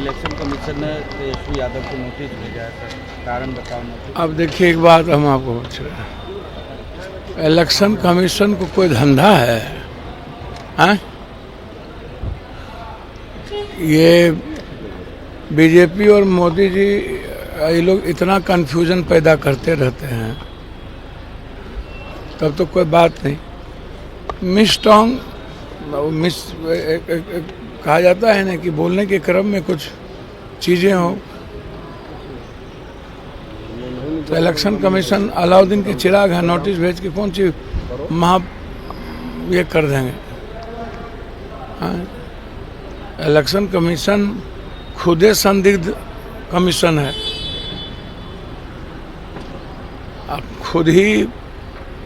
Election commission ने तेजस्वी यादव को notice भेजा है सर, कारण बताओ नोटिस। अब देखिए एक बात हम आपको पूछ रहे हैं, इलेक्शन कमीशन को कोई धंधा है? हाँ? ये बीजेपी और मोदी जी ये लोग इतना कंफ्यूजन पैदा करते रहते हैं, तब तो कोई बात नहीं। कहा जाता है ना कि बोलने के क्रम में कुछ चीजें हो, तो इलेक्शन कमीशन अलाउद्दीन के चिराग है, नोटिस भेज के कौन सी ये कर देंगे। हाँ? इलेक्शन कमीशन खुदे संदिग्ध कमीशन है। अब खुद ही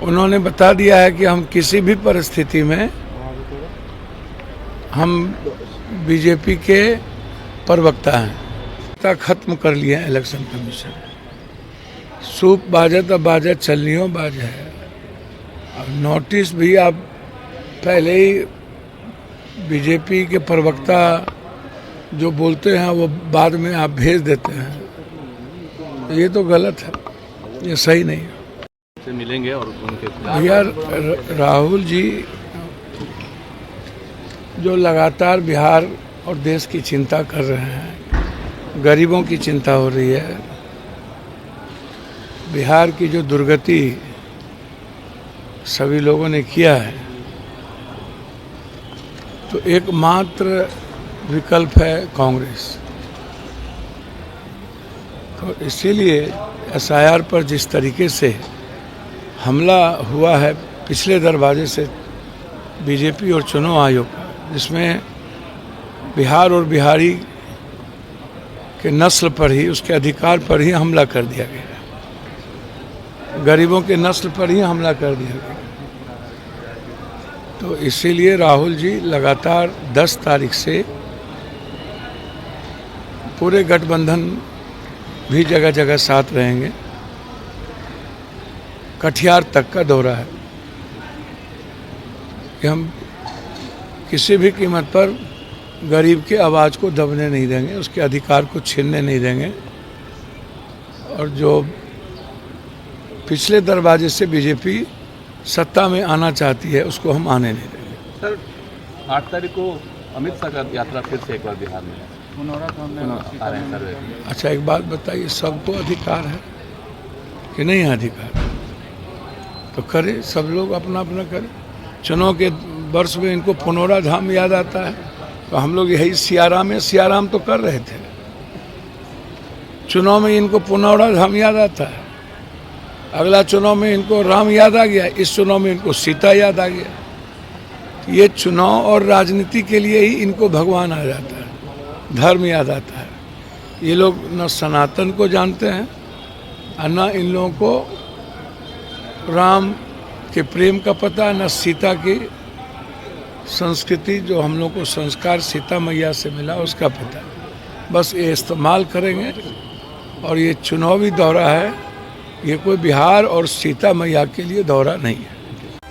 उन्होंने बता दिया है कि हम किसी भी परिस्थिति में हम बीजेपी के प्रवक्ता हैं। खत्म कर लिया है इलेक्शन कमीशन। सूप बाजत अब बाजत चलनियों बाज है। अब नोटिस भी आप पहले ही बीजेपी के प्रवक्ता जो बोलते हैं वो बाद में आप भेज देते हैं, तो ये तो गलत है, ये सही नहीं है। से मिलेंगे और उनके भैया राहुल जी जो लगातार बिहार और देश की चिंता कर रहे हैं, गरीबों की चिंता हो रही है, बिहार की जो दुर्गति सभी लोगों ने किया है, तो एकमात्र विकल्प है कांग्रेस। तो इसीलिए एसआईआर पर जिस तरीके से हमला हुआ है पिछले दरवाजे से बीजेपी और चुनाव आयोग, जिसमें बिहार और बिहारी के नस्ल पर ही, उसके अधिकार पर ही हमला कर दिया गया, गरीबों के नस्ल पर ही हमला कर दिया गया। तो इसीलिए राहुल जी लगातार 10 तारीख से पूरे गठबंधन भी जगह जगह साथ रहेंगे। कटिहार तक का दौरा है कि हम किसी भी कीमत पर गरीब के आवाज़ को दबने नहीं देंगे, उसके अधिकार को छीनने नहीं देंगे, और जो पिछले दरवाजे से बीजेपी सत्ता में आना चाहती है उसको हम आने नहीं देंगे। सर 8 तारीख को अमित शाह का यात्रा फिर से एक बार बिहार में है, आ रहे हैं सर। अच्छा एक बात बताइए, सबको अधिकार है कि नहीं है अधिकार? तो करे, सब लोग अपना अपना करें। चुनाव के वर्ष में इनको पुनौरा धाम याद आता है, तो हम लोग यही सियाराम है, सियाराम तो कर रहे थे। चुनाव में इनको पुनौरा धाम याद आता है, अगला चुनाव में इनको राम याद आ गया, इस चुनाव में इनको सीता याद आ गया। ये चुनाव और राजनीति के लिए ही इनको भगवान आ जाता है, धर्म याद आता है। ये लोग न सनातन को जानते हैं और न इन लोगों को राम के प्रेम का पता, न सीता की संस्कृति जो हम लोग को संस्कार सीता मैया से मिला उसका पता। बस ये इस्तेमाल करेंगे, और ये चुनावी दौरा है, ये कोई बिहार और सीता मैया के लिए दौरा नहीं है।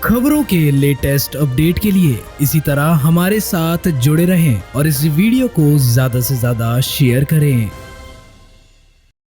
खबरों के लेटेस्ट अपडेट के लिए इसी तरह हमारे साथ जुड़े रहें और इस वीडियो को ज्यादा से ज्यादा शेयर करें।